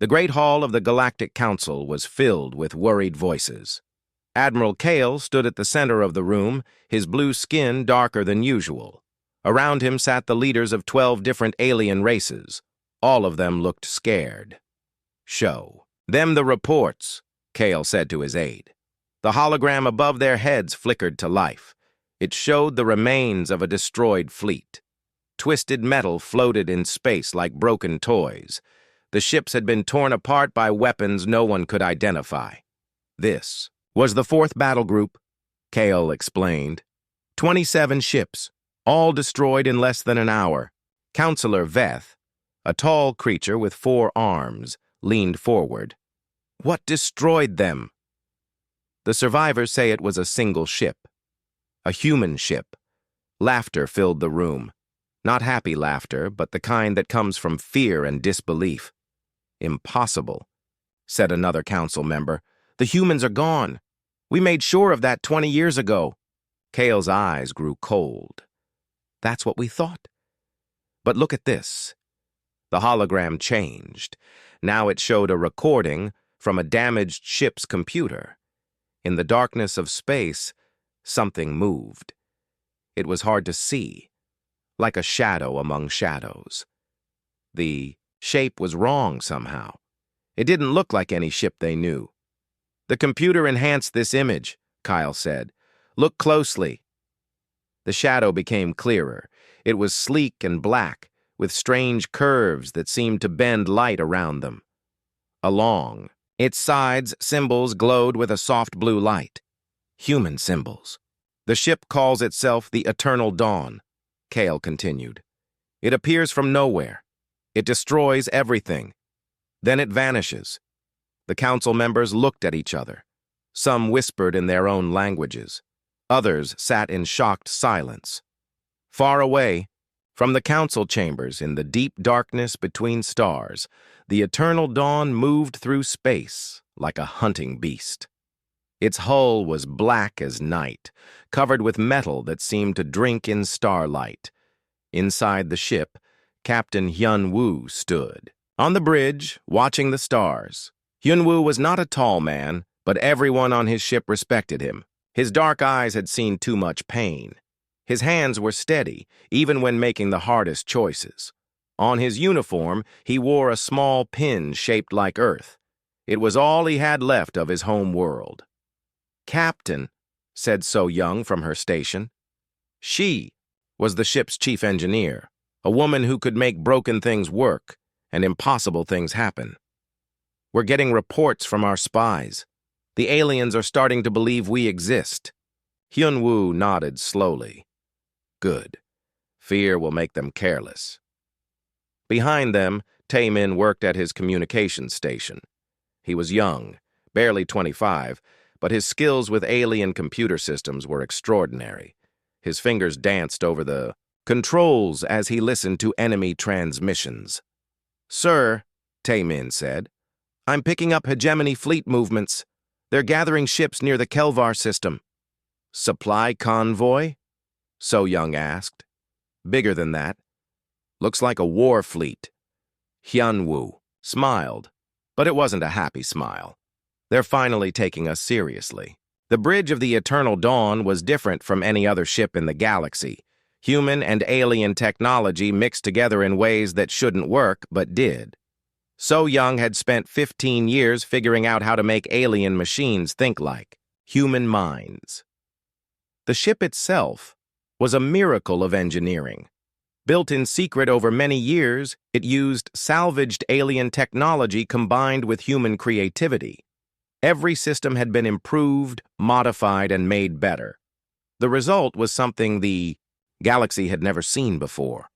The great hall of the Galactic Council was filled with worried voices. Admiral Kale stood at the center of the room, his blue skin darker than usual. Around him sat the leaders of 12 different alien races. All of them looked scared. "Show them the reports," Kale said to his aide. The hologram above their heads flickered to life. It showed the remains of a destroyed fleet. Twisted metal floated in space like broken toys. The ships had been torn apart by weapons no one could identify. This was the 4th battle group, Kale explained. 27 ships, all destroyed in less than an hour. Counselor Veth, a tall creature with 4 arms, leaned forward. "What destroyed them?" The survivors say it was a single ship. A human ship. Laughter filled the room. Not happy laughter, but the kind that comes from fear and disbelief. "Impossible," said another council member. "The humans are gone. We made sure of that 20 years ago." Kale's eyes grew cold. "That's what we thought. But look at this." The hologram changed. Now it showed a recording from a damaged ship's computer. In the darkness of space, something moved. It was hard to see, like a shadow among shadows. The shape was wrong somehow. It didn't look like any ship they knew. "The computer enhanced this image," Kyle said. "Look closely." The shadow became clearer. It was sleek and black, with strange curves that seemed to bend light around them. Along its sides, symbols glowed with a soft blue light. Human symbols. "The ship calls itself the Eternal Dawn," Kale continued. "It appears from nowhere. It destroys everything. Then it vanishes." The council members looked at each other. Some whispered in their own languages. Others sat in shocked silence. Far away, from the council chambers in the deep darkness between stars, the Eternal Dawn moved through space like a hunting beast. Its hull was black as night, covered with metal that seemed to drink in starlight. Inside the ship, Captain Hyun-woo stood. On the bridge, watching the stars. Hyun-woo was not a tall man, but everyone on his ship respected him. His dark eyes had seen too much pain. His hands were steady, even when making the hardest choices. On his uniform, he wore a small pin shaped like Earth. It was all he had left of his home world. "Captain," said So Young from her station. She was the ship's chief engineer, a woman who could make broken things work and impossible things happen. "We're getting reports from our spies. The aliens are starting to believe we exist." Hyun-woo nodded slowly. "Good. Fear will make them careless." Behind them, Tae-min worked at his communications station. He was young, barely 25, but his skills with alien computer systems were extraordinary. His fingers danced over the controls as he listened to enemy transmissions. "Sir," Tae-min said, "I'm picking up hegemony fleet movements. They're gathering ships near the Kelvar system." "Supply convoy?" So Young asked. "Bigger than that. Looks like a war fleet." Hyun-woo smiled, but it wasn't a happy smile. "They're finally taking us seriously." The bridge of the Eternal Dawn was different from any other ship in the galaxy. Human and alien technology mixed together in ways that shouldn't work, but did. So Young had spent 15 years figuring out how to make alien machines think like human minds. The ship itself was a miracle of engineering. Built in secret over many years, it used salvaged alien technology combined with human creativity. Every system had been improved, modified, and made better. The result was something the galaxy had never seen before.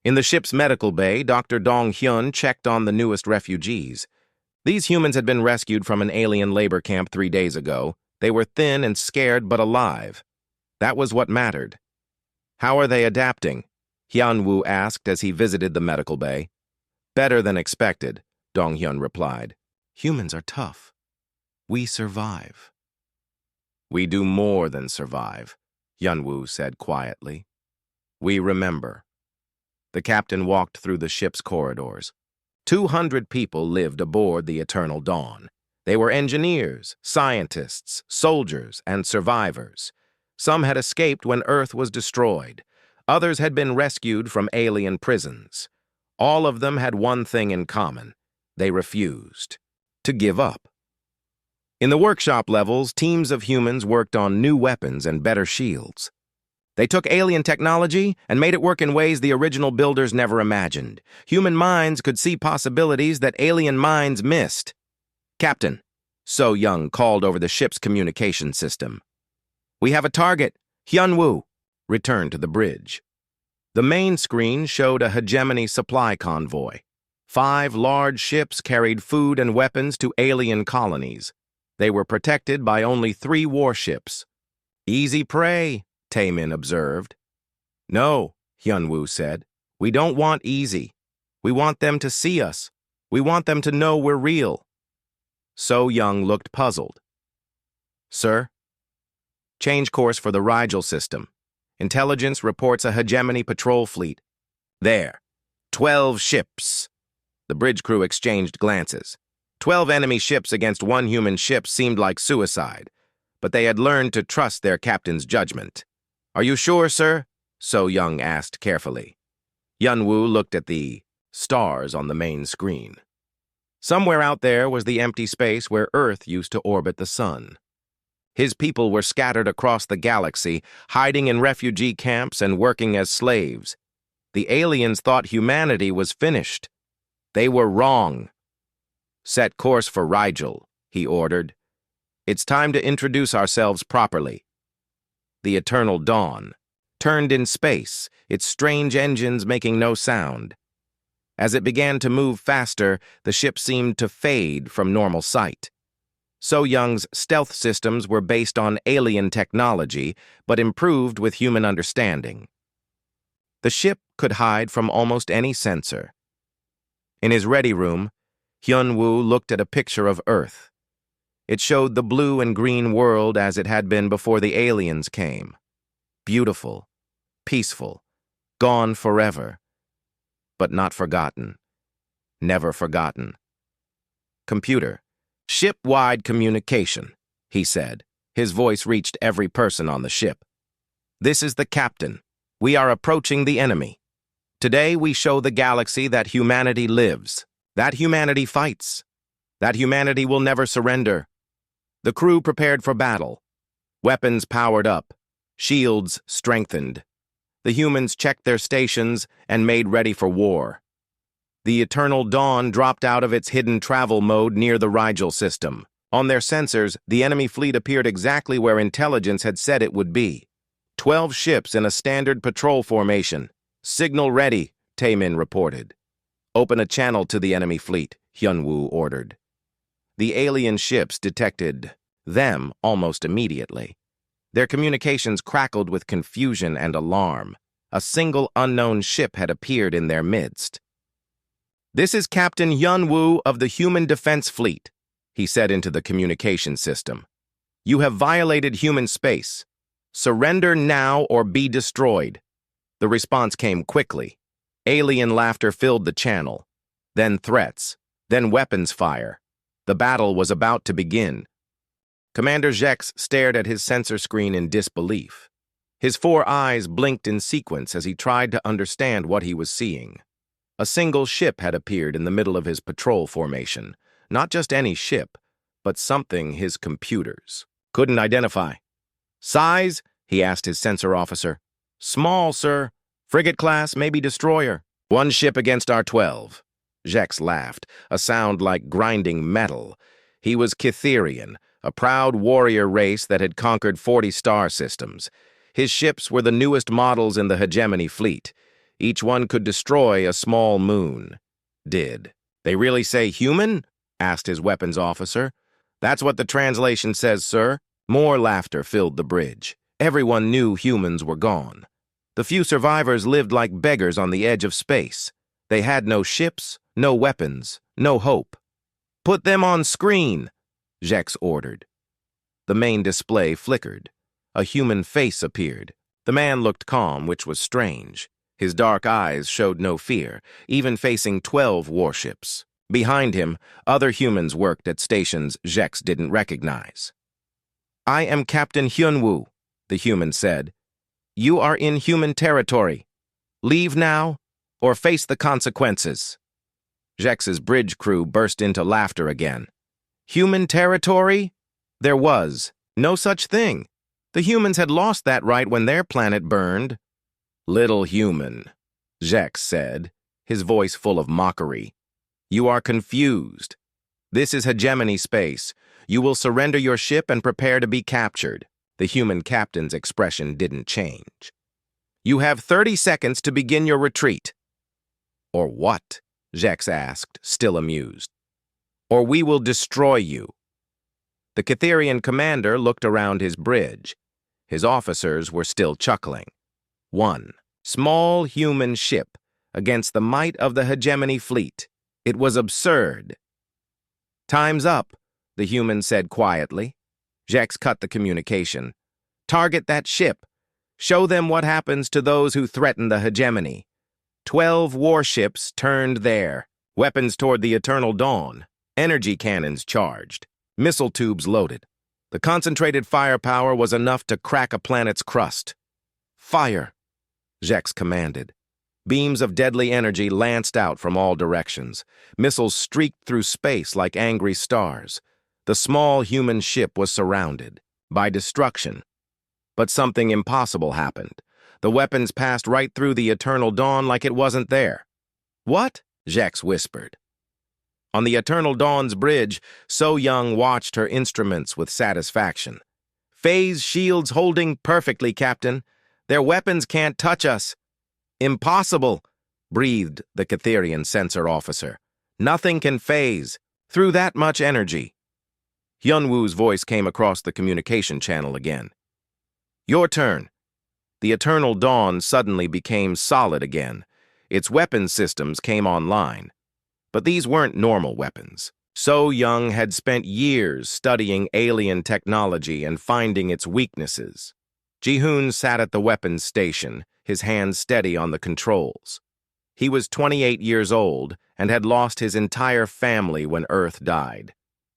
In the ship's medical bay, Dr. Dong-hyun checked on the newest refugees. These humans had been rescued from an alien labor camp 3 days ago. They were thin and scared but alive. That was what mattered. "How are they adapting?" Hyun-woo asked as he visited the medical bay. "Better than expected," Dong-hyun replied. "Humans are tough. We survive." "We do more than survive," Hyun-woo said quietly. "We remember." The captain walked through the ship's corridors. 200 people lived aboard the Eternal Dawn. They were engineers, scientists, soldiers, and survivors. Some had escaped when Earth was destroyed. Others had been rescued from alien prisons. All of them had one thing in common. They refused to give up. In the workshop levels, teams of humans worked on new weapons and better shields. They took alien technology and made it work in ways the original builders never imagined. Human minds could see possibilities that alien minds missed. "Captain," So Young called over the ship's communication system. "We have a target. Hyunwoo." Returned to the bridge. The main screen showed a hegemony supply convoy. 5 large ships carried food and weapons to alien colonies. They were protected by only 3 warships. "Easy prey," Taemin observed. "No," Hyunwoo said. "We don't want easy. We want them to see us. We want them to know we're real." So Young looked puzzled. "Sir?" "Change course for the Rigel system. Intelligence reports a hegemony patrol fleet." "There. 12 ships." The bridge crew exchanged glances. 12 enemy ships against 1 human ship seemed like suicide, but they had learned to trust their captain's judgment. "Are you sure, sir?" So Young asked carefully. Hyunwoo looked at the stars on the main screen. Somewhere out there was the empty space where Earth used to orbit the sun. His people were scattered across the galaxy, hiding in refugee camps and working as slaves. The aliens thought humanity was finished. They were wrong. "Set course for Rigel," he ordered. "It's time to introduce ourselves properly." The Eternal Dawn turned in space, its strange engines making no sound. As it began to move faster, the ship seemed to fade from normal sight. So Young's stealth systems were based on alien technology, but improved with human understanding. The ship could hide from almost any sensor. In his ready room, Hyunwoo looked at a picture of Earth. It showed the blue and green world as it had been before the aliens came. Beautiful, peaceful, gone forever, but not forgotten. Never forgotten. "Computer, ship-wide communication," he said. His voice reached every person on the ship. "This is the captain. We are approaching the enemy. Today we show the galaxy that humanity lives, that humanity fights, that humanity will never surrender." The crew prepared for battle. Weapons powered up, shields strengthened. The humans checked their stations and made ready for war. The Eternal Dawn dropped out of its hidden travel mode near the Rigel system. On their sensors, the enemy fleet appeared exactly where intelligence had said it would be. 12 ships in a standard patrol formation. "Signal ready," Taemin reported. "Open a channel to the enemy fleet," Hyunwoo ordered. The alien ships detected them almost immediately. Their communications crackled with confusion and alarm. A single unknown ship had appeared in their midst. "This is Captain Hyunwoo of the Human Defense Fleet," he said into the communication system. "You have violated human space. Surrender now or be destroyed." The response came quickly. Alien laughter filled the channel. Then threats. Then weapons fire. The battle was about to begin. Commander Jex stared at his sensor screen in disbelief. His 4 eyes blinked in sequence as he tried to understand what he was seeing. A single ship had appeared in the middle of his patrol formation. Not just any ship, but something his computers couldn't identify. "Size?" he asked his sensor officer. "Small, sir. Frigate class, maybe destroyer. 1 ship against our 12. Jex laughed, a sound like grinding metal. He was Kytherian, a proud warrior race that had conquered 40 star systems. His ships were the newest models in the hegemony fleet. Each one could destroy a small moon. "Did they really say human?" asked his weapons officer. "That's what the translation says, sir." More laughter filled the bridge. Everyone knew humans were gone. The few survivors lived like beggars on the edge of space. They had no ships, no weapons, no hope. "Put them on screen," Jex ordered. The main display flickered. A human face appeared. The man looked calm, which was strange. His dark eyes showed no fear, even facing 12 warships. Behind him, other humans worked at stations Jex didn't recognize. "I am Captain Hyunwoo," the human said. "You are in human territory. Leave now, or face the consequences." Jex's bridge crew burst into laughter again. Human territory? There was no such thing. The humans had lost that right when their planet burned. "Little human," Jex said, his voice full of mockery. "You are confused. This is hegemony space. You will surrender your ship and prepare to be captured." The human captain's expression didn't change. "You have 30 seconds to begin your retreat." "Or what?" Jex asked, still amused. "Or we will destroy you." The Catherian commander looked around his bridge. His officers were still chuckling. One small human ship against the might of the hegemony fleet. It was absurd. "Time's up," the human said quietly. Jex cut the communication. "Target that ship. Show them what happens to those who threaten the hegemony." 12 warships turned there, weapons toward the eternal dawn, energy cannons charged, missile tubes loaded. The concentrated firepower was enough to crack a planet's crust. "Fire!" Jex commanded. Beams of deadly energy lanced out from all directions. Missiles streaked through space like angry stars. The small human ship was surrounded by destruction. But something impossible happened. The weapons passed right through the eternal dawn like it wasn't there. "What?" Jex whispered. On the eternal dawn's bridge, So Young watched her instruments with satisfaction. "Phase shields holding perfectly, Captain. Their weapons can't touch us." "Impossible," breathed the Catherian sensor officer. "Nothing can phase through that much energy." Hyunwoo's voice came across the communication channel again. "Your turn." The eternal dawn suddenly became solid again. Its weapon systems came online. But these weren't normal weapons. So Young had spent years studying alien technology and finding its weaknesses. Ji-hoon sat at the weapons station, his hands steady on the controls. He was 28 years old and had lost his entire family when Earth died.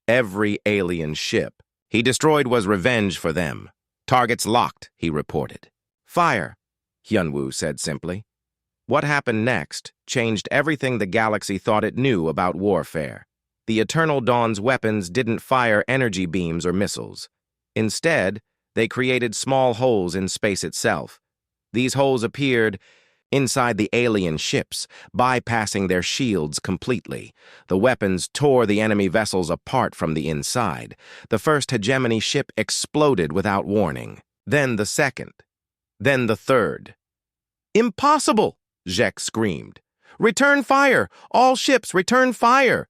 Every alien ship he destroyed was revenge for them. "Targets locked," he reported. "Fire," Hyunwoo said simply. What happened next changed everything the galaxy thought it knew about warfare. The Eternal Dawn's weapons didn't fire energy beams or missiles. Instead, they created small holes in space itself. These holes appeared inside the alien ships, bypassing their shields completely. The weapons tore the enemy vessels apart from the inside. The first hegemony ship exploded without warning. Then the second. Then the third. "Impossible!" Jex screamed. "Return fire! All ships, return fire!"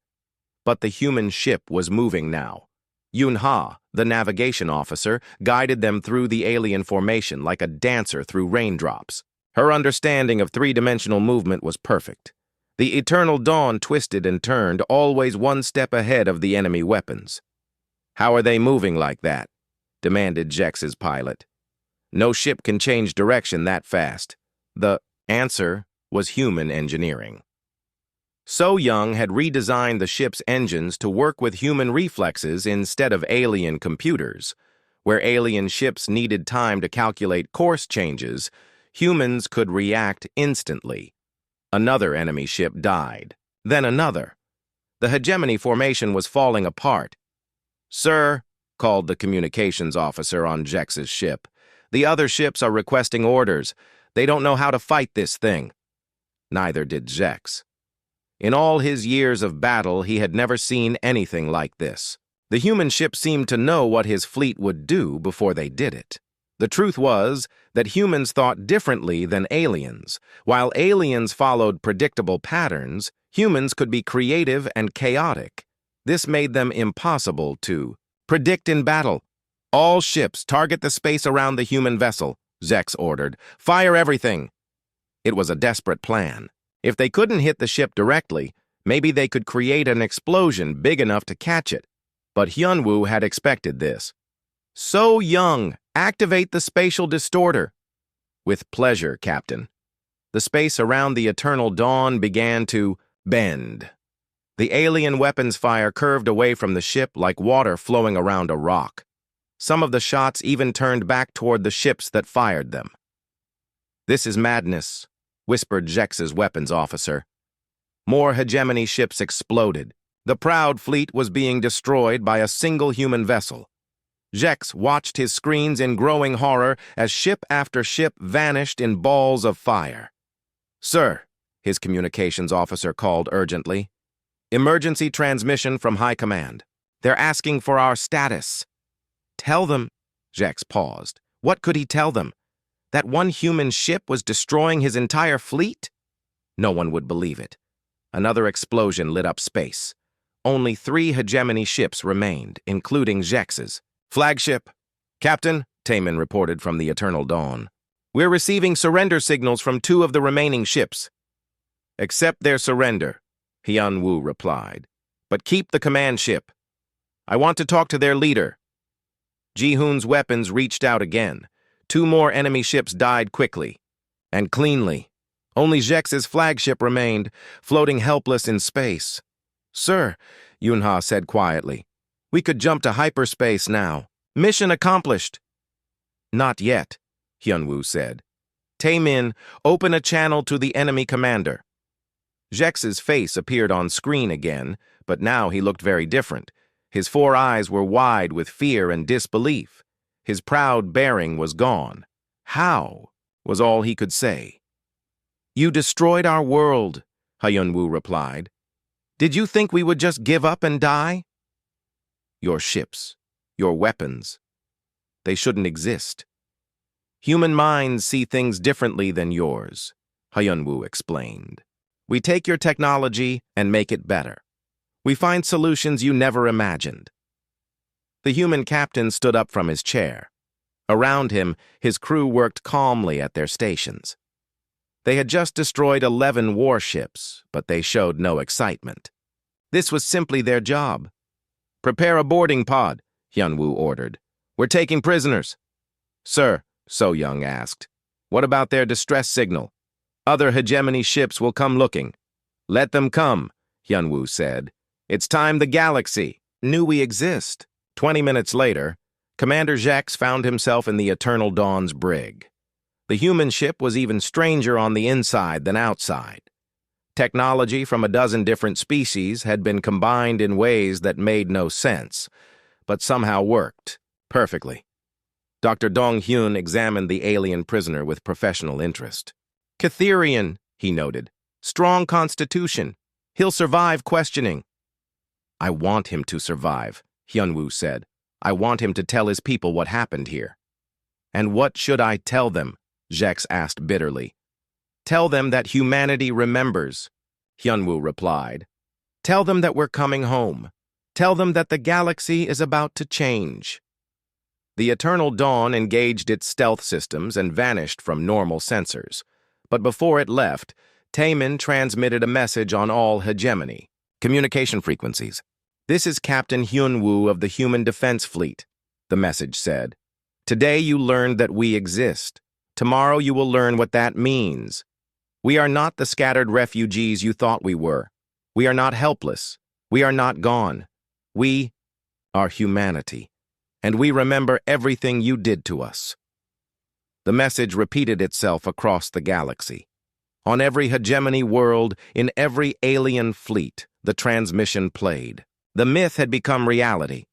But the human ship was moving now. Yun-ha, the navigation officer, guided them through the alien formation like a dancer through raindrops. Her understanding of three-dimensional movement was perfect. The Eternal Dawn twisted and turned, always one step ahead of the enemy weapons. "How are they moving like that?" demanded Jex's pilot. "No ship can change direction that fast." The answer was human engineering. So Young had redesigned the ship's engines to work with human reflexes instead of alien computers. Where alien ships needed time to calculate course changes, humans could react instantly. Another enemy ship died, then another. The hegemony formation was falling apart. "Sir," called the communications officer on Jex's ship, "the other ships are requesting orders. They don't know how to fight this thing." Neither did Jex. In all his years of battle, he had never seen anything like this. The human ship seemed to know what his fleet would do before they did it. The truth was that humans thought differently than aliens. While aliens followed predictable patterns, humans could be creative and chaotic. This made them impossible to predict in battle. "All ships target the space around the human vessel," Jex ordered. "Fire everything." It was a desperate plan. If they couldn't hit the ship directly, maybe they could create an explosion big enough to catch it. But Hyunwoo had expected this. "So Young, activate the spatial distorter." "With pleasure, Captain." The space around the Eternal Dawn began to bend. The alien weapons fire curved away from the ship like water flowing around a rock. Some of the shots even turned back toward the ships that fired them. "This is madness," whispered Jex's weapons officer. More hegemony ships exploded. The proud fleet was being destroyed by a single human vessel. Jex watched his screens in growing horror as ship after ship vanished in balls of fire. "Sir," his communications officer called urgently. "Emergency transmission from High Command. They're asking for our status." "Tell them," Jex paused. What could he tell them? That one human ship was destroying his entire fleet? No one would believe it. Another explosion lit up space. Only 3 hegemony ships remained, including Jex's. "Flagship. Captain," Taemin reported from the Eternal Dawn. "We're receiving surrender signals from 2 of the remaining ships." "Accept their surrender," Hyun-woo replied. "But keep the command ship. I want to talk to their leader." Ji-hoon's weapons reached out again. 2 more enemy ships died quickly. And cleanly. Only Jex's flagship remained, floating helpless in space. "Sir," Yunha said quietly, "we could jump to hyperspace now. Mission accomplished." "Not yet," Hyun-woo said. "Taemin, open a channel to the enemy commander." Jex's face appeared on screen again, but now he looked very different. His 4 eyes were wide with fear and disbelief. His proud bearing was gone. "How?" was all he could say. "You destroyed our world," Hyun-woo replied. "Did you think we would just give up and die?" "Your ships, your weapons, they shouldn't exist. Human minds see things differently than yours," Hyun-woo explained. "We take your technology and make it better. We find solutions you never imagined." The human captain stood up from his chair. Around him, his crew worked calmly at their stations. They had just destroyed 11 warships, but they showed no excitement. This was simply their job. "Prepare a boarding pod," Hyun-woo ordered. "We're taking prisoners." "Sir," So-young asked, "what about their distress signal? Other hegemony ships will come looking." "Let them come," Hyun-woo said. "It's time the galaxy knew we exist." 20 minutes later, Commander Jex found himself in the Eternal Dawn's brig. The human ship was even stranger on the inside than outside. Technology from a dozen different species had been combined in ways that made no sense, but somehow worked perfectly. Dr. Dong-hyun examined the alien prisoner with professional interest. "Catherian," he noted. "Strong constitution. He'll survive questioning." "I want him to survive," Hyun-woo said. "I want him to tell his people what happened here." "And what should I tell them?" Jex asked bitterly. "Tell them that humanity remembers," Hyun-woo replied. "Tell them that we're coming home. Tell them that the galaxy is about to change." The Eternal Dawn engaged its stealth systems and vanished from normal sensors. But before it left, Taemin transmitted a message on all hegemony. "Communication frequencies. This is Captain Hyun-woo of the Human Defense Fleet," the message said. "Today you learned that we exist. Tomorrow you will learn what that means. We are not the scattered refugees you thought we were. We are not helpless. We are not gone. We are humanity, and we remember everything you did to us." The message repeated itself across the galaxy. On every hegemony world, in every alien fleet, the transmission played. The myth had become reality.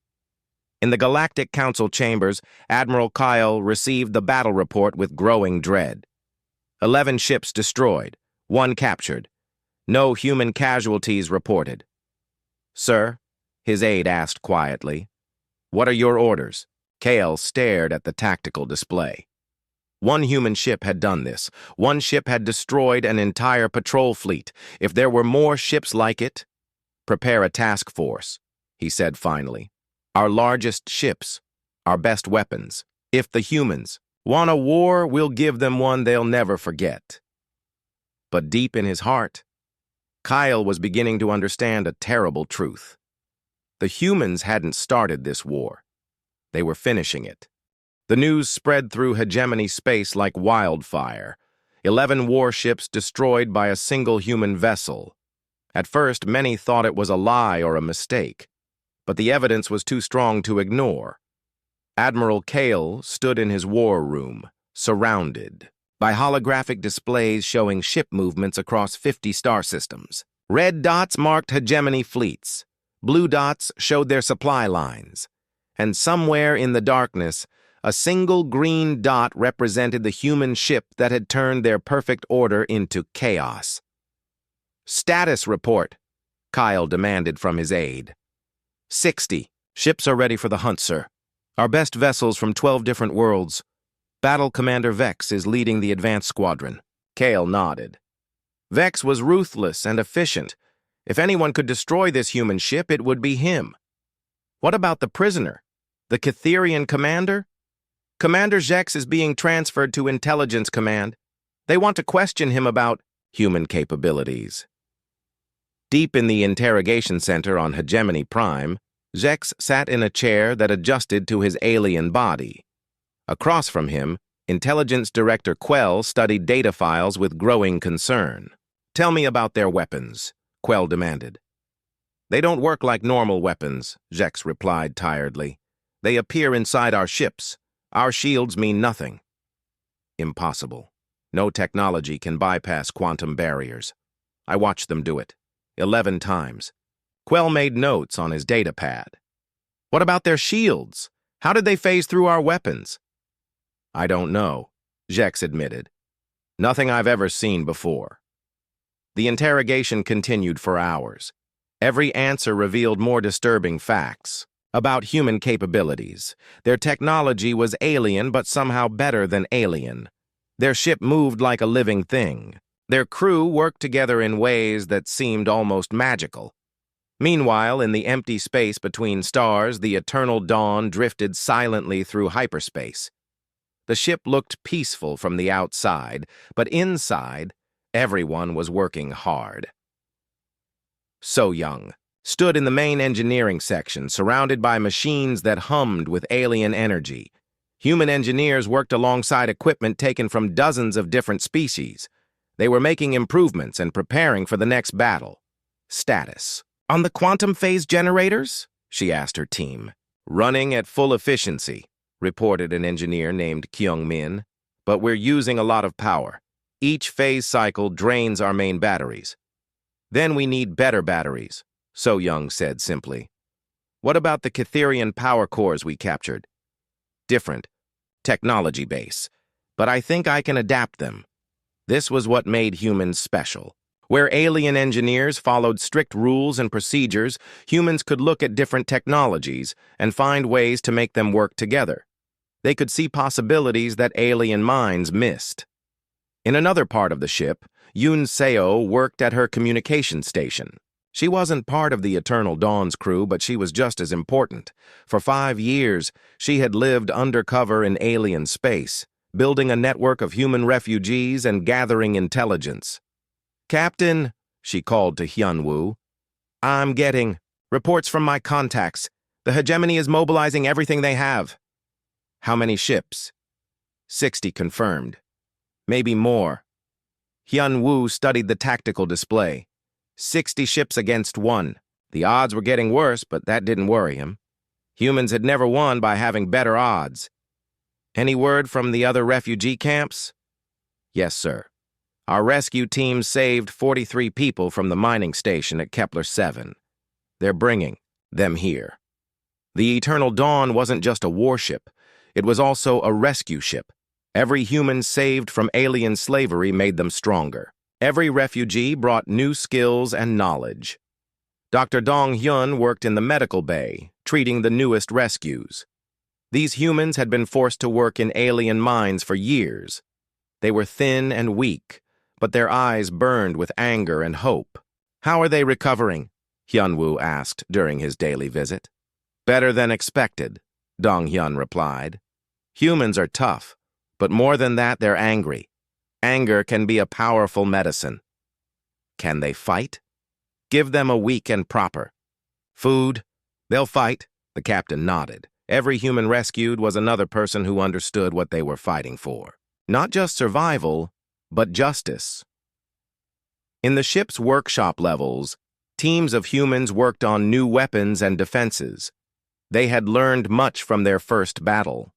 In the Galactic Council chambers, Admiral Kyle received the battle report with growing dread. 11 ships destroyed, 1 captured. No human casualties reported. "Sir," his aide asked quietly, "what are your orders?" Kyle stared at the tactical display. 1 human ship had done this. 1 ship had destroyed an entire patrol fleet. If there were more ships like it, "Prepare a task force," he said finally. "Our largest ships, our best weapons. If the humans want a war, we'll give them one they'll never forget." But deep in his heart, Kyle was beginning to understand a terrible truth. The humans hadn't started this war. They were finishing it. The news spread through hegemony space like wildfire. 11 warships destroyed by a single human vessel. At first, many thought it was a lie or a mistake, but the evidence was too strong to ignore. Admiral Kale stood in his war room, surrounded by holographic displays showing ship movements across 50 star systems. Red dots marked hegemony fleets. Blue dots showed their supply lines. And somewhere in the darkness, a single green dot represented the human ship that had turned their perfect order into chaos. "Status report," Kyle demanded from his aide. 60. Ships are ready for the hunt, sir. Our best vessels from 12 different worlds. Battle Commander Vex is leading the advanced squadron. Kale nodded. Vex was ruthless and efficient. If anyone could destroy this human ship, it would be him. What about the prisoner? The Catherian commander? Commander Vex is being transferred to Intelligence Command. They want to question him about human capabilities. Deep in the interrogation center on Hegemony Prime, Vex sat in a chair that adjusted to his alien body. Across from him, Intelligence Director Quell studied data files with growing concern. "Tell me about their weapons," Quell demanded. "They don't work like normal weapons," Vex replied tiredly. "They appear inside our ships. Our shields mean nothing." "Impossible. No technology can bypass quantum barriers. I watched them do it. 11 times. Quell made notes on his data pad. "What about their shields? How did they phase through our weapons?" "I don't know," Vex admitted. "Nothing I've ever seen before." The interrogation continued for hours. Every answer revealed more disturbing facts about human capabilities. Their technology was alien, but somehow better than alien. Their ship moved like a living thing. Their crew worked together in ways that seemed almost magical. Meanwhile, in the empty space between stars, the eternal dawn drifted silently through hyperspace. The ship looked peaceful from the outside, but inside, everyone was working hard. So Young stood in the main engineering section, surrounded by machines that hummed with alien energy. Human engineers worked alongside equipment taken from dozens of different species. They were making improvements and preparing for the next battle. "Status. On the quantum phase generators?" she asked her team. "Running at full efficiency," reported an engineer named Kyung Min. "But we're using a lot of power. Each phase cycle drains our main batteries. Then we need better batteries," So Young said simply. "What about the Catherian power cores we captured?" "Different. Technology base. But I think I can adapt them." This was what made humans special. Where alien engineers followed strict rules and procedures, humans could look at different technologies and find ways to make them work together. They could see possibilities that alien minds missed. In another part of the ship, Yoon Seo worked at her communication station. She wasn't part of the Eternal Dawn's crew, but she was just as important. For 5 years, she had lived undercover in alien space, building a network of human refugees and gathering intelligence. "Captain," she called to Hyunwoo, "I'm getting reports from my contacts. The hegemony is mobilizing everything they have." "How many ships?" 60 confirmed. "Maybe more." Hyunwoo studied the tactical display. 60 ships against 1. The odds were getting worse, but that didn't worry him. Humans had never won by having better odds. "Any word from the other refugee camps?" "Yes, sir. Our rescue team saved 43 people from the mining station at Kepler 7. They're bringing them here." The Eternal Dawn wasn't just a warship. It was also a rescue ship. Every human saved from alien slavery made them stronger. Every refugee brought new skills and knowledge. Dr. Dong Hyun worked in the medical bay, treating the newest rescues. These humans had been forced to work in alien mines for years. They were thin and weak, but their eyes burned with anger and hope. "How are they recovering?" Hyunwoo asked during his daily visit. "Better than expected," Dong Hyun replied. "Humans are tough, but more than that, they're angry. Anger can be a powerful medicine." "Can they fight?" "Give them a week and proper food. They'll fight," the captain nodded. Every human rescued was another person who understood what they were fighting for. Not just survival, but justice. In the ship's workshop levels, teams of humans worked on new weapons and defenses. They had learned much from their first battle.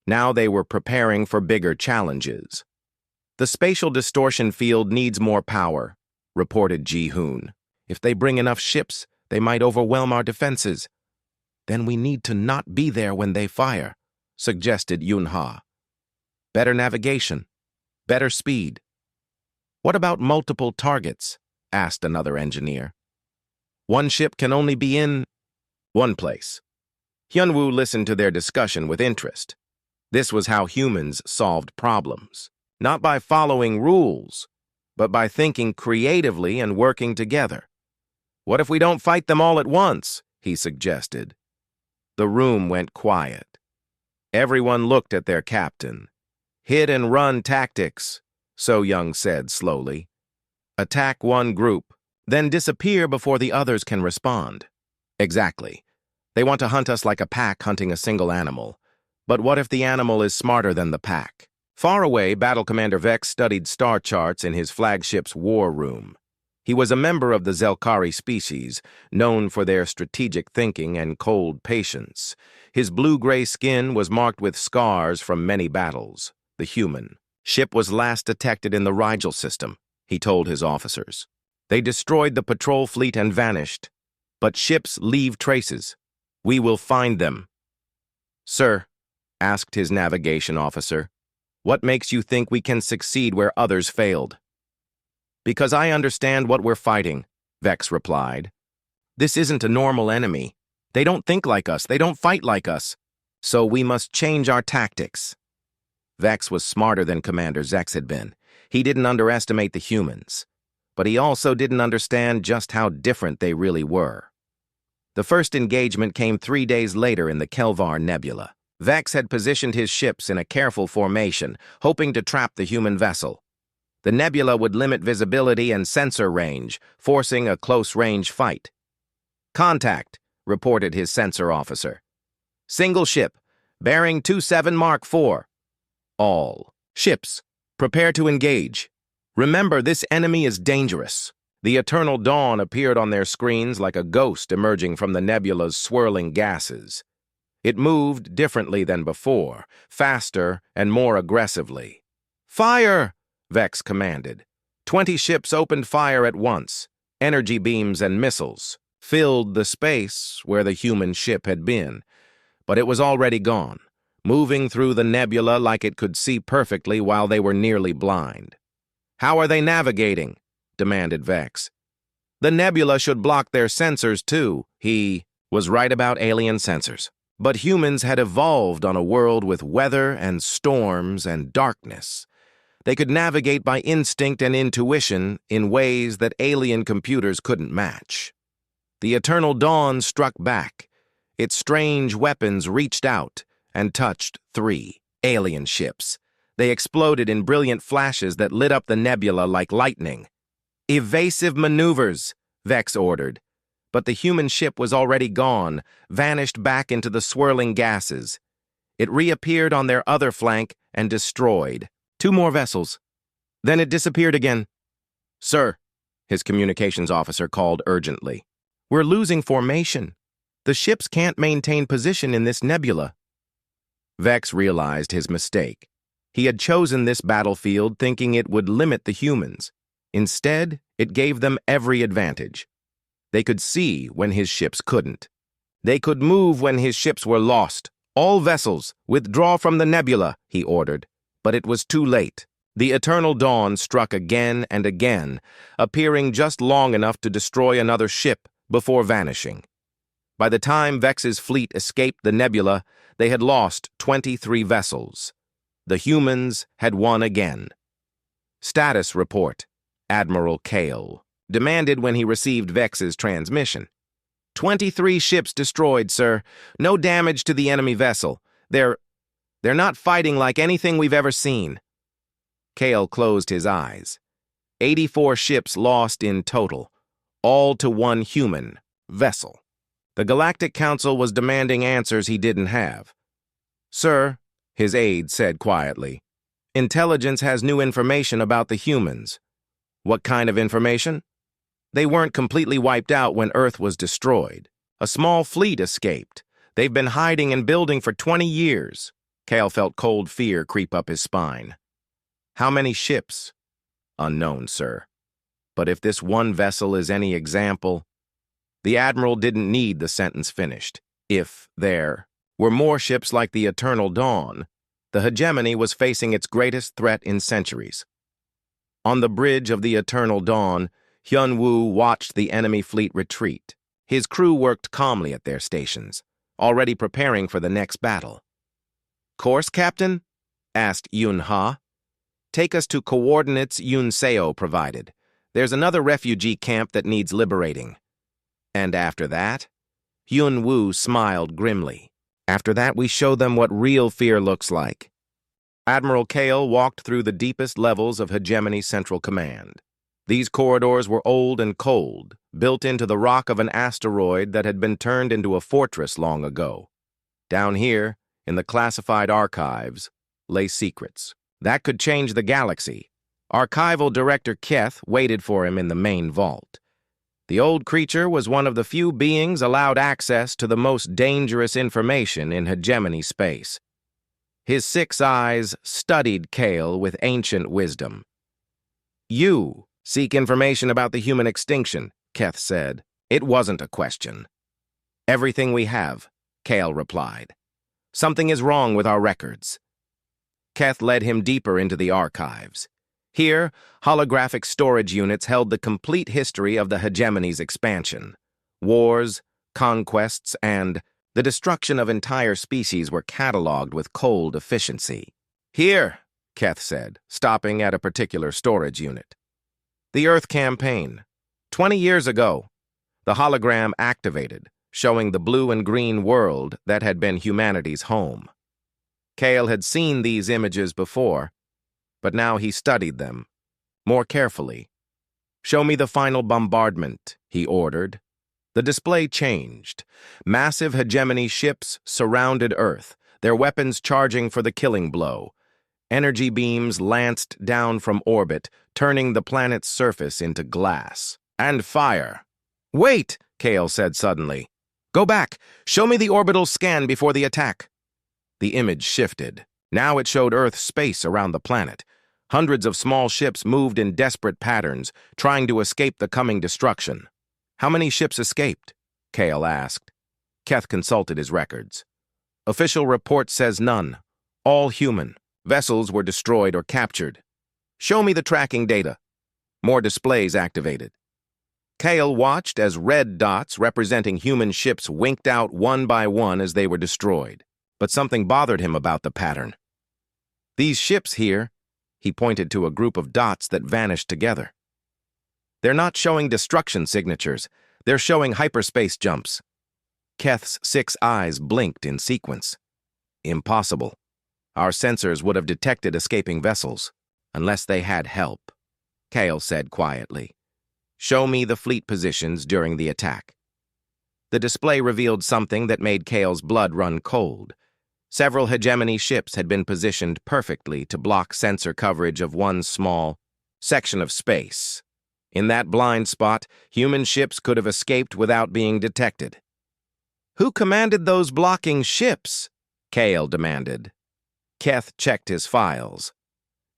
Now they were preparing for bigger challenges. The spatial distortion field needs more power, reported Ji-hoon. If they bring enough ships, they might overwhelm our defenses. Then we need to not be there when they fire, suggested Yun-ha. Better navigation, better speed. What about multiple targets? Asked another engineer. One ship can only be in one place. Hyunwoo listened to their discussion with interest. This was how humans solved problems, not by following rules, but by thinking creatively and working together. What if we don't fight them all at once? He suggested. The room went quiet. Everyone looked at their captain. Hit and run tactics, So Young said slowly. Attack one group, then disappear before the others can respond. Exactly. They want to hunt us like a pack hunting a single animal. But what if the animal is smarter than the pack? Far away, Battle Commander Vex studied star charts in his flagship's war room. He was a member of the Zelkari species, known for their strategic thinking and cold patience. His blue-gray skin was marked with scars from many battles. The human ship was last detected in the Rigel system, he told his officers. They destroyed the patrol fleet and vanished. But ships leave traces. We will find them. Sir, asked his navigation officer, what makes you think we can succeed where others failed? Because I understand what we're fighting, Vex replied. This isn't a normal enemy. They don't think like us. They don't fight like us. So we must change our tactics. Vex was smarter than Commander Zex had been. He didn't underestimate the humans. But he also didn't understand just how different they really were. The first engagement came 3 days later in the Kelvar Nebula. Vex had positioned his ships in a careful formation, hoping to trap the human vessel. The nebula would limit visibility and sensor range, forcing a close-range fight. Contact, reported his sensor officer. Single ship, bearing 27 Mark IV. All ships, prepare to engage. Remember, this enemy is dangerous. The eternal dawn appeared on their screens like a ghost emerging from the nebula's swirling gases. It moved differently than before, faster and more aggressively. Fire! Vex commanded. 20 ships opened fire at once. Energy beams and missiles filled the space where the human ship had been. But it was already gone, moving through the nebula like it could see perfectly while they were nearly blind. How are they navigating? Demanded Vex. The nebula should block their sensors too. He was right about alien sensors. But humans had evolved on a world with weather and storms and darkness. They could navigate by instinct and intuition in ways that alien computers couldn't match. The eternal dawn struck back. Its strange weapons reached out and touched 3 alien ships. They exploded in brilliant flashes that lit up the nebula like lightning. Evasive maneuvers, Vex ordered. But the human ship was already gone, vanished back into the swirling gases. It reappeared on their other flank and destroyed 2 more vessels. Then it disappeared again. Sir, his communications officer called urgently. We're losing formation. The ships can't maintain position in this nebula. Vex realized his mistake. He had chosen this battlefield thinking it would limit the humans. Instead, it gave them every advantage. They could see when his ships couldn't. They could move when his ships were lost. All vessels, withdraw from the nebula, he ordered. But it was too late. The eternal dawn struck again and again, appearing just long enough to destroy another ship before vanishing. By the time Vex's fleet escaped the nebula, they had lost 23 vessels. The humans had won again. Status report, Admiral Kale demanded when he received Vex's transmission. 23 ships destroyed, sir. No damage to the enemy vessel. They're not fighting like anything we've ever seen. Kale closed his eyes. 84 ships lost in total, all to 1 human vessel. The Galactic Council was demanding answers he didn't have. Sir, his aide said quietly, Intelligence has new information about the humans. What kind of information? They weren't completely wiped out when Earth was destroyed. A small fleet escaped. They've been hiding and building for 20 years. Kale felt cold fear creep up his spine. How many ships? Unknown, sir. But if this one vessel is any example... The Admiral didn't need the sentence finished. If there were more ships like the Eternal Dawn, the hegemony was facing its greatest threat in centuries. On the bridge of the Eternal Dawn, Hyun-woo watched the enemy fleet retreat. His crew worked calmly at their stations, already preparing for the next battle. "Course, Captain?" asked Yun-ha. "Take us to coordinates Yun-seo provided. There's another refugee camp that needs liberating." "And after that?" Hyun-woo smiled grimly. "After that, we show them what real fear looks like." Admiral Kale walked through the deepest levels of Hegemony Central Command. These corridors were old and cold, built into the rock of an asteroid that had been turned into a fortress long ago. Down here, in the classified archives, lay secrets. That could change the galaxy. Archival Director Keth waited for him in the main vault. The old creature was one of the few beings allowed access to the most dangerous information in hegemony space. His 6 eyes studied Kale with ancient wisdom. "You seek information about the human extinction," Keth said. It wasn't a question. "Everything we have," Kale replied. "Something is wrong with our records." Keth led him deeper into the archives. Here, holographic storage units held the complete history of the hegemony's expansion. Wars, conquests, and the destruction of entire species were cataloged with cold efficiency. "Here," Keth said, stopping at a particular storage unit. "The Earth Campaign. 20 years ago, the hologram activated, showing the blue and green world that had been humanity's home." Kale had seen these images before, but now he studied them more carefully. "Show me the final bombardment," he ordered. The display changed. Massive hegemony ships surrounded Earth, their weapons charging for the killing blow. Energy beams lanced down from orbit, turning the planet's surface into glass. "And fire." "Wait," Kale said suddenly. "Go back. Show me the orbital scan before the attack." The image shifted. Now it showed Earth's space around the planet. Hundreds of small ships moved in desperate patterns, trying to escape the coming destruction. "How many ships escaped?" Kale asked. Keth consulted his records. "Official report says none. All human. Vessels were destroyed or captured." "Show me the tracking data." More displays activated. Kale watched as red dots representing human ships winked out one by one as they were destroyed. But something bothered him about the pattern. "These ships here," he pointed to a group of dots that vanished together. "They're not showing destruction signatures. They're showing hyperspace jumps." Keth's 6 eyes blinked in sequence. "Impossible. Our sensors would have detected escaping vessels, unless they had help," Kale said quietly. "Show me the fleet positions during the attack." The display revealed something that made Kale's blood run cold. Several hegemony ships had been positioned perfectly to block sensor coverage of one small section of space. In that blind spot, human ships could have escaped without being detected. "Who commanded those blocking ships?" Kale demanded. Keth checked his files.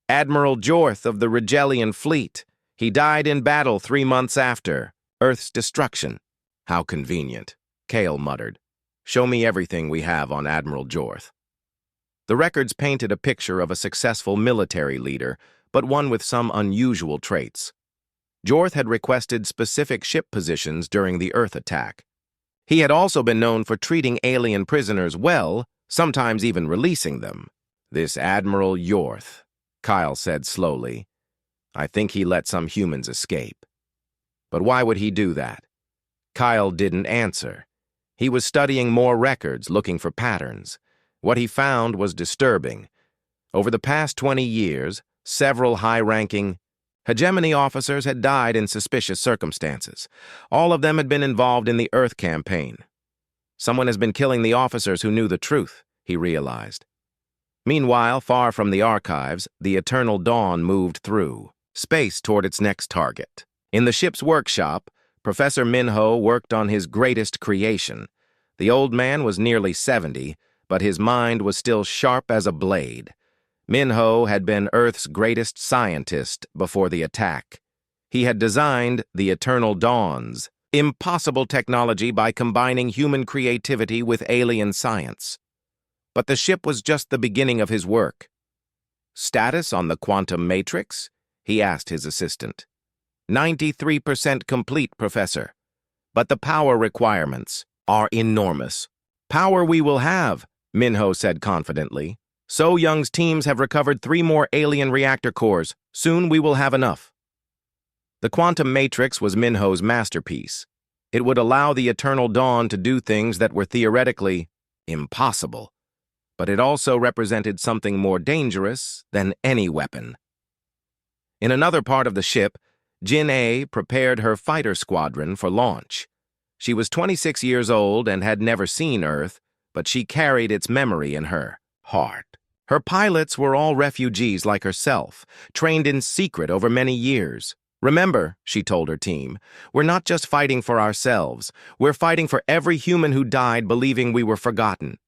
"Admiral Jorth of the Regellian Fleet. He died in battle 3 months after Earth's destruction." "How convenient," Kale muttered. "Show me everything we have on Admiral Jorth." The records painted a picture of a successful military leader, but one with some unusual traits. Jorth had requested specific ship positions during the Earth attack. He had also been known for treating alien prisoners well, sometimes even releasing them. "This Admiral Jorth," Kyle said slowly. "I think he let some humans escape." "But why would he do that?" Kyle didn't answer. He was studying more records, looking for patterns. What he found was disturbing. Over the past 20 years, several high-ranking hegemony officers had died in suspicious circumstances. All of them had been involved in the Earth campaign. Someone has been killing the officers who knew the truth, he realized. Meanwhile, far from the archives, the Eternal Dawn moved through space toward its next target. In the ship's workshop, Professor Minho worked on his greatest creation. The old man was nearly 70, but his mind was still sharp as a blade. Minho had been Earth's greatest scientist before the attack. He had designed the Eternal Dawns, impossible technology by combining human creativity with alien science. But the ship was just the beginning of his work. "Status on the quantum matrix?" he asked his assistant. 93% complete, Professor. But the power requirements are enormous. "Power we will have," Minho said confidently. "So Young's teams have recovered 3 more alien reactor cores. Soon we will have enough." The quantum matrix was Minho's masterpiece. It would allow the Eternal Dawn to do things that were theoretically impossible. But it also represented something more dangerous than any weapon. In another part of the ship, Jin-A prepared her fighter squadron for launch. She was 26 years old and had never seen Earth, but she carried its memory in her heart. Her pilots were all refugees like herself, trained in secret over many years. "Remember," she told her team, "we're not just fighting for ourselves. We're fighting for every human who died believing we were forgotten."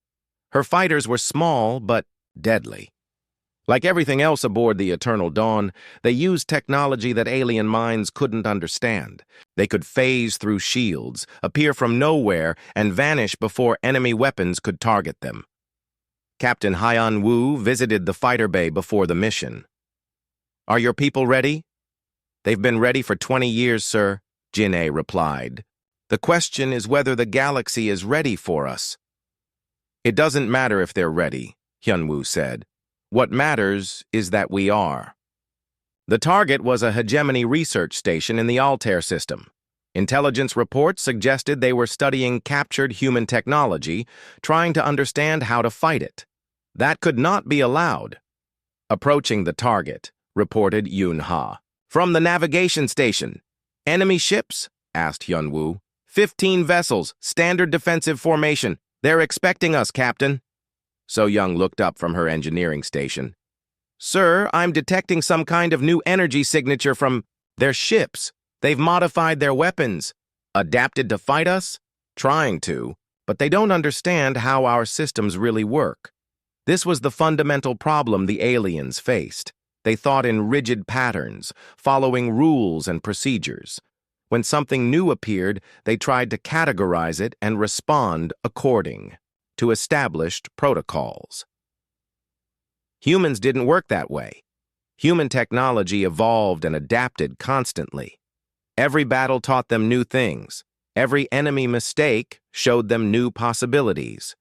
Her fighters were small but deadly. Like everything else aboard the Eternal Dawn, they used technology that alien minds couldn't understand. They could phase through shields, appear from nowhere, and vanish before enemy weapons could target them. Captain Haiyan Wu visited the fighter bay before the mission. "Are your people ready?" "They've been ready for 20 years, sir," Jin-A replied. "The question is whether the galaxy is ready for us." "It doesn't matter if they're ready," Hyun-Woo said. "What matters is that we are." The target was a hegemony research station in the Altair system. Intelligence reports suggested they were studying captured human technology, trying to understand how to fight it. That could not be allowed. "Approaching the target," reported Yoon-Ha. "From the navigation station." "Enemy ships?" asked Hyun-Woo. 15 vessels, standard defensive formation. They're expecting us, Captain." So-Young looked up from her engineering station. "Sir, I'm detecting some kind of new energy signature from their ships. They've modified their weapons. Adapted to fight us? Trying to, but they don't understand how our systems really work." This was the fundamental problem the aliens faced. They thought in rigid patterns, following rules and procedures. When something new appeared, they tried to categorize it and respond according to established protocols. Humans didn't work that way. Human technology evolved and adapted constantly. Every battle taught them new things. Every enemy mistake showed them new possibilities.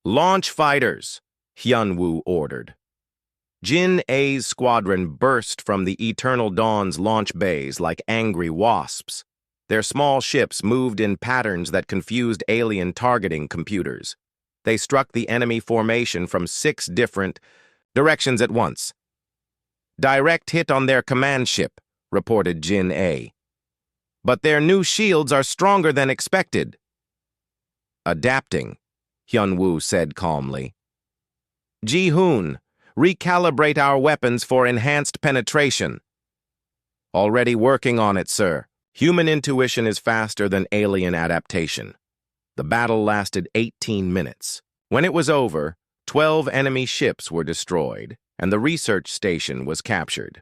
"Launch fighters," Hyun-Woo ordered. Jin-A's squadron burst from the Eternal Dawn's launch bays like angry wasps. Their small ships moved in patterns that confused alien targeting computers. They struck the enemy formation from 6 different directions at once. "Direct hit on their command ship," reported Jin-A. "But their new shields are stronger than expected." "Adapting," Hyun-Woo said calmly. "Ji-Hoon, recalibrate our weapons for enhanced penetration." "Already working on it, sir. Human intuition is faster than alien adaptation." The battle lasted 18 minutes. When it was over, 12 enemy ships were destroyed, and the research station was captured.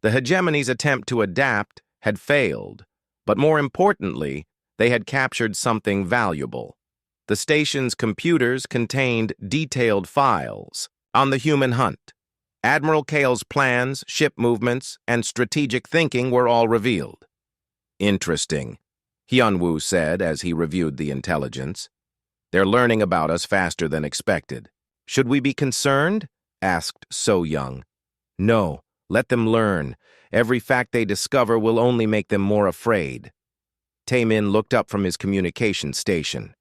The hegemony's attempt to adapt had failed, but more importantly, they had captured something valuable. The station's computers contained detailed files on the human hunt. Admiral Kale's plans, ship movements, and strategic thinking were all revealed. "Interesting," Hyun-Woo said as he reviewed the intelligence. "They're learning about us faster than expected." "Should we be concerned?" asked So-Young. "No, let them learn. Every fact they discover will only make them more afraid." Tae-min looked up from his communication station.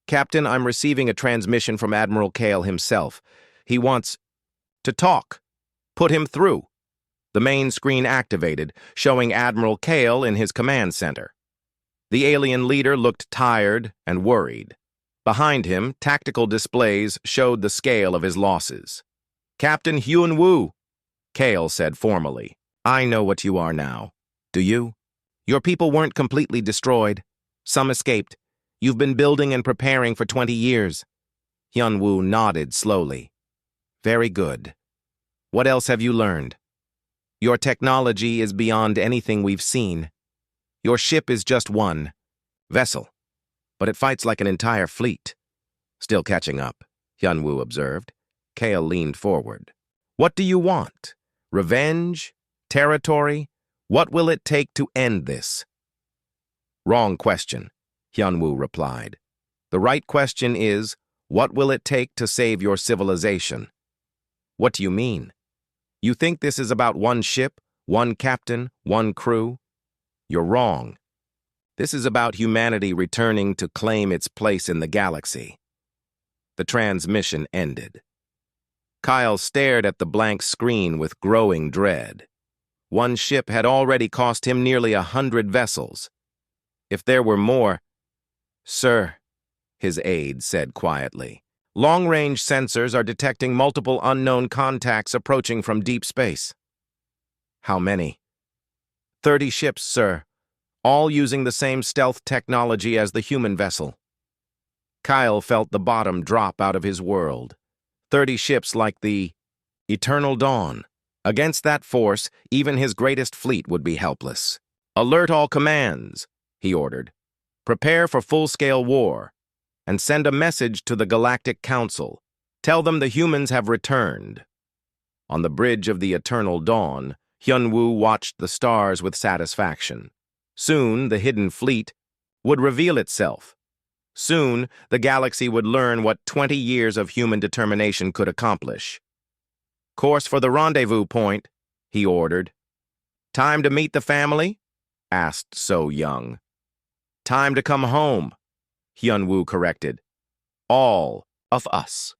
"Captain, I'm receiving a transmission from Admiral Kale himself. He wants to talk. Put him through." The main screen activated, showing Admiral Kale in his command center. The alien leader looked tired and worried. Behind him, tactical displays showed the scale of his losses. "Captain Hyun-woo," Kale said formally. "I know what you are now. Do you? Your people weren't completely destroyed. Some escaped. You've been building and preparing for 20 years. Hyun-woo nodded slowly. "Very good. What else have you learned? Your technology is beyond anything we've seen. Your ship is just one vessel, but it fights like an entire fleet." "Still catching up," Hyun-woo observed. Kale leaned forward. "What do you want? Revenge? Territory? What will it take to end this?" "Wrong question," Hyun-woo replied. "The right question is, what will it take to save your civilization?" "What do you mean? You think this is about one ship, one captain, one crew? You're wrong. This is about humanity returning to claim its place in the galaxy." The transmission ended. Kyle stared at the blank screen with growing dread. One ship had already cost him nearly 100 vessels. If there were more— "Sir," his aide said quietly, "long-range sensors are detecting multiple unknown contacts approaching from deep space." "How many?" 30 ships, sir, all using the same stealth technology as the human vessel." Kyle felt the bottom drop out of his world. 30 ships like the Eternal Dawn. Against that force, even his greatest fleet would be helpless. "Alert all commands," he ordered. "Prepare for full-scale war, and send a message to the Galactic Council. Tell them the humans have returned." On the bridge of the Eternal Dawn, Hyun-woo watched the stars with satisfaction. Soon, the hidden fleet would reveal itself. Soon, the galaxy would learn what 20 years of human determination could accomplish. "Course for the rendezvous point," he ordered. "Time to meet the family?" asked So Young. "Time to come home," Hyun-woo corrected. "All of us."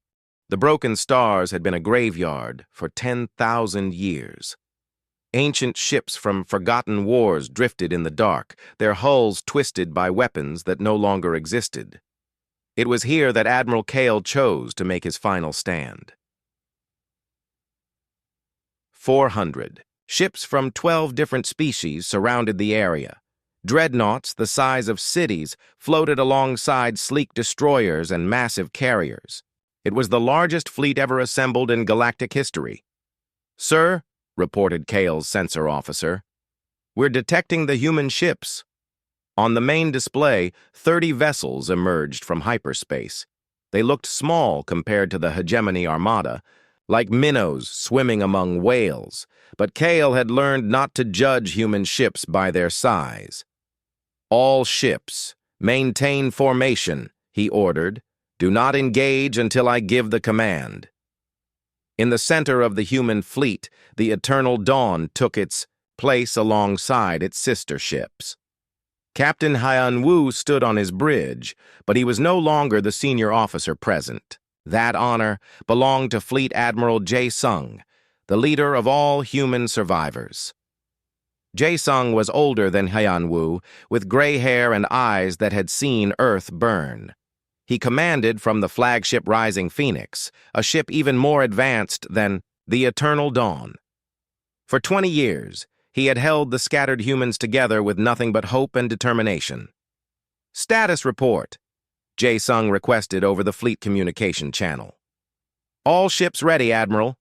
The broken stars had been a graveyard for 10,000 years. Ancient ships from forgotten wars drifted in the dark, their hulls twisted by weapons that no longer existed. It was here that Admiral Kale chose to make his final stand. 400. Ships from 12 different species surrounded the area. Dreadnoughts the size of cities floated alongside sleek destroyers and massive carriers. It was the largest fleet ever assembled in galactic history. "Sir," reported Kale's sensor officer, "we're detecting the human ships." On the main display, 30 vessels emerged from hyperspace. They looked small compared to the hegemony armada, like minnows swimming among whales, but Kale had learned not to judge human ships by their size. "All ships, maintain formation," he ordered. "Do not engage until I give the command." In the center of the human fleet, the Eternal Dawn took its place alongside its sister ships. Captain Hyun-woo stood on his bridge, but he was no longer the senior officer present. That honor belonged to Fleet Admiral Jae-sung, the leader of all human survivors. Jae-sung was older than Hyun-woo, with gray hair and eyes that had seen Earth burn. He commanded from the flagship Rising Phoenix, a ship even more advanced than the Eternal Dawn. For 20 years, he had held the scattered humans together with nothing but hope and determination. "Status report," Jae-sung requested over the fleet communication channel. "All ships ready, Admiral,"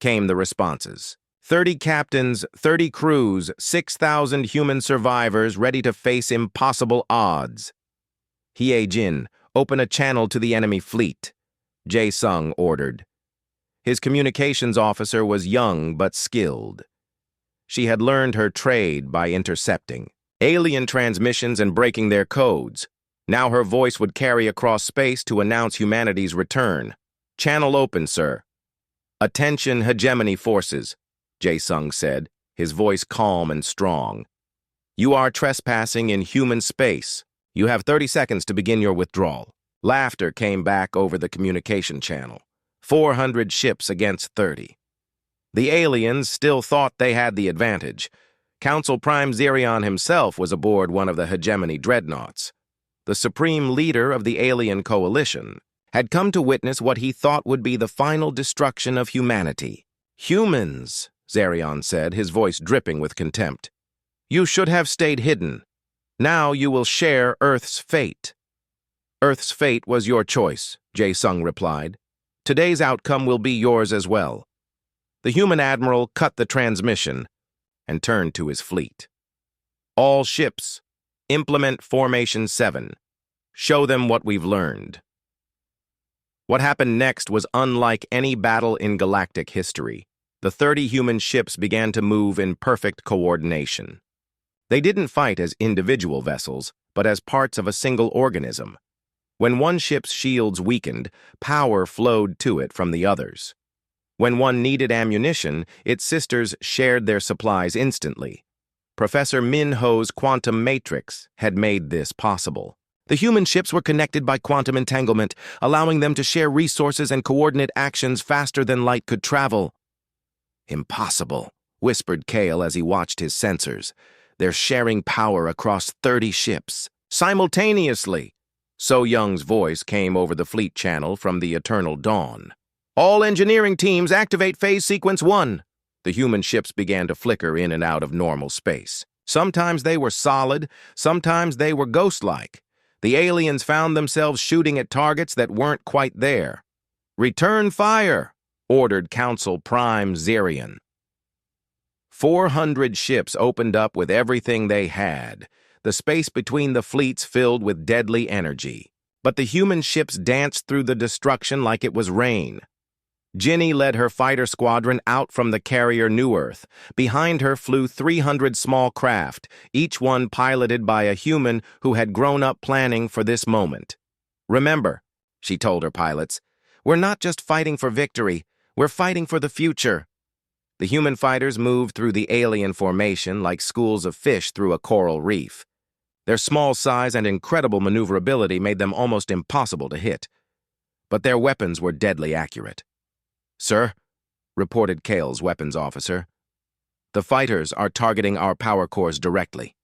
came the responses. 30 captains, 30 crews, 6,000 human survivors ready to face impossible odds. "Hye-jin, open a channel to the enemy fleet," Jae-sung ordered. His communications officer was young but skilled. She had learned her trade by intercepting alien transmissions and breaking their codes. Now her voice would carry across space to announce humanity's return. "Channel open, sir." "Attention, hegemony forces," Jae-sung said, his voice calm and strong. "You are trespassing in human space. You have 30 seconds to begin your withdrawal." Laughter came back over the communication channel. 400 ships against 30. The aliens still thought they had the advantage. Council Prime Zerion himself was aboard one of the hegemony dreadnoughts. the supreme leader of the alien coalition, had come to witness what he thought would be the final destruction of humanity. "Humans," Zarion said, his voice dripping with contempt. "You should have stayed hidden. Now you will share Earth's fate." "Earth's fate was your choice," Jae-sung replied. "Today's outcome will be yours as well." The human admiral cut the transmission and turned to his fleet. "All ships, implement Formation 7. Show them what we've learned." What happened next was unlike any battle in galactic history. The 30 human ships began to move in perfect coordination. They didn't fight as individual vessels, but as parts of a single organism. When one ship's shields weakened, power flowed to it from the others. When one needed ammunition, its sisters shared their supplies instantly. Professor Min Ho's quantum matrix had made this possible. The human ships were connected by quantum entanglement, allowing them to share resources and coordinate actions faster than light could travel. "Impossible," whispered Kale as he watched his sensors. "They're sharing power across 30 ships, simultaneously." So Young's voice came over the fleet channel from the Eternal Dawn. "All engineering teams activate Phase Sequence 1. The human ships began to flicker in and out of normal space. Sometimes they were solid, sometimes they were ghost-like. The aliens found themselves shooting at targets that weren't quite there. "Return fire," ordered Council Prime Zarion. 400 ships opened up with everything they had, the space between the fleets filled with deadly energy. But the human ships danced through the destruction like it was rain. Ginny led her fighter squadron out from the carrier New Earth. Behind her flew 300 small craft, each one piloted by a human who had grown up planning for this moment. "Remember," she told her pilots, "we're not just fighting for victory, we're fighting for the future." The human fighters moved through the alien formation like schools of fish through a coral reef. Their small size and incredible maneuverability made them almost impossible to hit. But their weapons were deadly accurate. "Sir," reported Kale's weapons officer, "the fighters are targeting our power cores directly.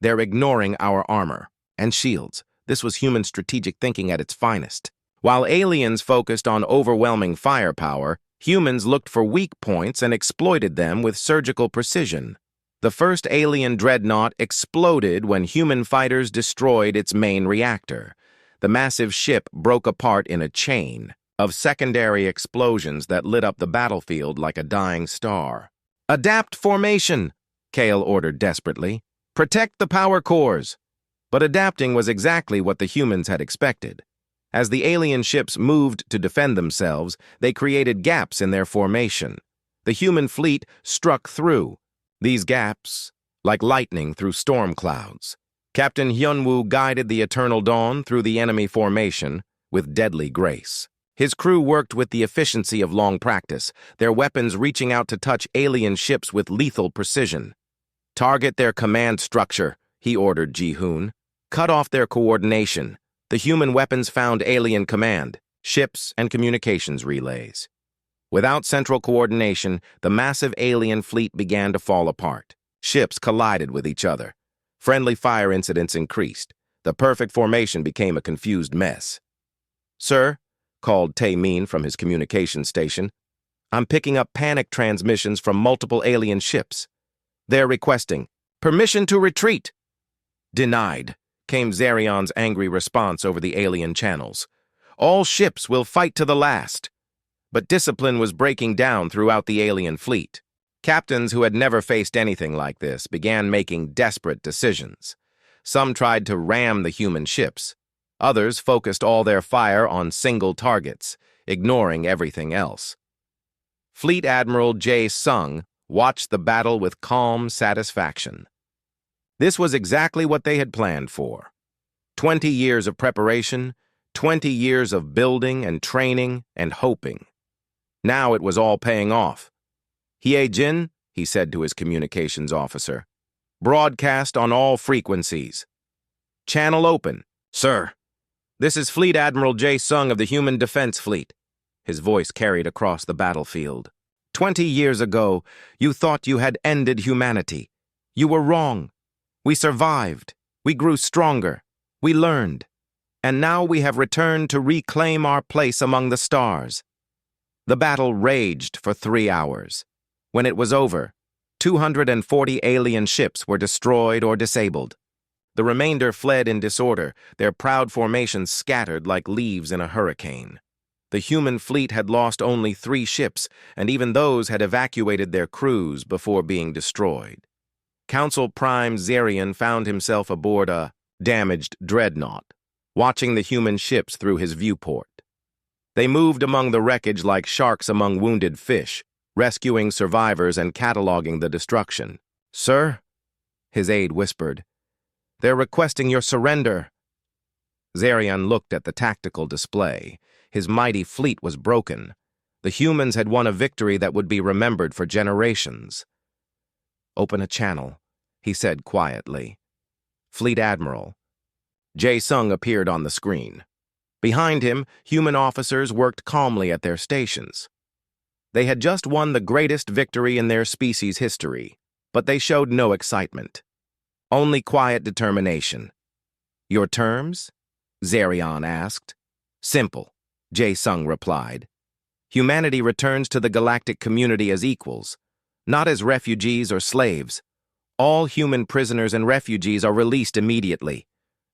They're ignoring our armor and shields." This was human strategic thinking at its finest. While aliens focused on overwhelming firepower, humans looked for weak points and exploited them with surgical precision. The first alien dreadnought exploded when human fighters destroyed its main reactor. The massive ship broke apart in a chain of secondary explosions that lit up the battlefield like a dying star. "Adapt formation," Kale ordered desperately. "Protect the power cores." But adapting was exactly what the humans had expected. As the alien ships moved to defend themselves, they created gaps in their formation. The human fleet struck through these gaps like lightning through storm clouds. Captain Hyunwoo guided the Eternal Dawn through the enemy formation with deadly grace. His crew worked with the efficiency of long practice, their weapons reaching out to touch alien ships with lethal precision. "Target their command structure," he ordered Ji-hoon. "Cut off their coordination." The human weapons found alien command, ships, and communications relays. Without central coordination, the massive alien fleet began to fall apart. Ships collided with each other. Friendly fire incidents increased. The perfect formation became a confused mess. "Sir," called Tae-min from his communications station, "I'm picking up panic transmissions from multiple alien ships. They're requesting permission to retreat." "Denied," came Zarion's angry response over the alien channels. "All ships will fight to the last." But discipline was breaking down throughout the alien fleet. Captains who had never faced anything like this began making desperate decisions. Some tried to ram the human ships. Others focused all their fire on single targets, ignoring everything else. Fleet Admiral Jae-sung watched the battle with calm satisfaction. This was exactly what they had planned for. 20 years of preparation, 20 years of building and training and hoping. Now it was all paying off. "Hye-jin," he said to his communications officer, "broadcast on all frequencies. Channel open." "Sir." "This is Fleet Admiral Jae-sung of the Human Defense Fleet." His voice carried across the battlefield. 20 years ago, you thought you had ended humanity. You were wrong. We survived. We grew stronger. We learned, and now we have returned to reclaim our place among the stars. The battle raged for 3 hours. When it was over, 240 alien ships were destroyed or disabled. The remainder fled in disorder, their proud formations scattered like leaves in a hurricane. The human fleet had lost only 3 ships, and even those had evacuated their crews before being destroyed. Council Prime Zarian found himself aboard a damaged dreadnought, watching the human ships through his viewport. They moved among the wreckage like sharks among wounded fish, rescuing survivors and cataloging the destruction. "Sir," his aide whispered, "they're requesting your surrender." Zarian looked at the tactical display. His mighty fleet was broken. The humans had won a victory that would be remembered for generations. "Open a channel," he said quietly. Fleet Admiral Jae-sung appeared on the screen. Behind him, human officers worked calmly at their stations. They had just won the greatest victory in their species' history, but they showed no excitement. Only quiet determination. "Your terms?" Zarian asked. "Simple," Jae-sung replied. "Humanity returns to the galactic community as equals, not as refugees or slaves. All human prisoners and refugees are released immediately,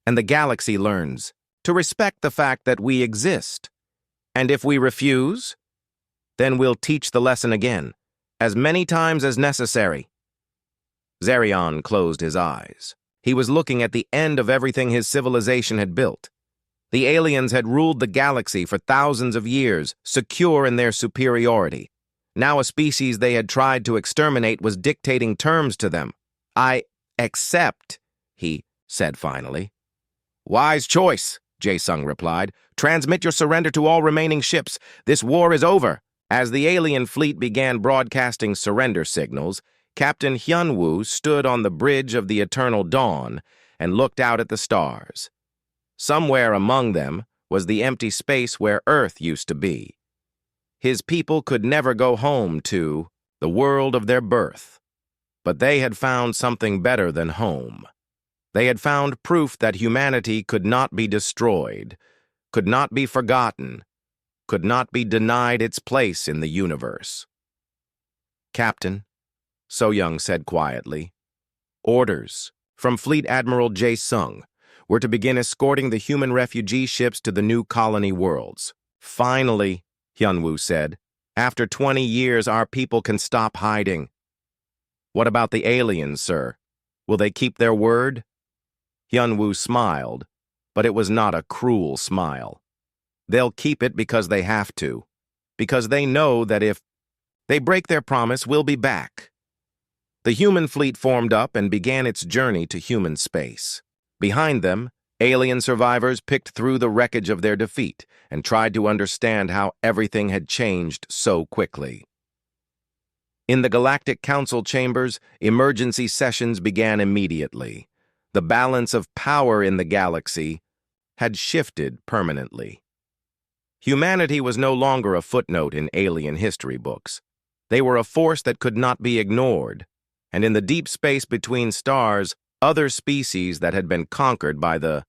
and the galaxy learns to respect the fact that we exist. And if we refuse, then we'll teach the lesson again, as many times as necessary." Zarian closed his eyes. He was looking at the end of everything his civilization had built. The aliens had ruled the galaxy for thousands of years, secure in their superiority. Now a species they had tried to exterminate was dictating terms to them. "I accept," he said finally. "Wise choice," Jae-sung replied. "Transmit your surrender to all remaining ships. This war is over." As the alien fleet began broadcasting surrender signals, Captain Hyun-woo stood on the bridge of the Eternal Dawn and looked out at the stars. Somewhere among them was the empty space where Earth used to be. His people could never go home to the world of their birth. But they had found something better than home. They had found proof that humanity could not be destroyed, could not be forgotten, could not be denied its place in the universe. "Captain," So-young said quietly, "orders from Fleet Admiral Jae-sung were to begin escorting the human refugee ships to the new colony worlds." "Finally," Hyun-woo said, "after 20 years, our people can stop hiding." "What about the aliens, sir? Will they keep their word?" Hyun-woo smiled, but it was not a cruel smile. "They'll keep it because they have to, because they know that if they break their promise, we'll be back." The human fleet formed up and began its journey to human space. Behind them, alien survivors picked through the wreckage of their defeat and tried to understand how everything had changed so quickly. In the Galactic Council chambers, emergency sessions began immediately. The balance of power in the galaxy had shifted permanently. Humanity was no longer a footnote in alien history books. They were a force that could not be ignored, and in the deep space between stars, other species that had been conquered by the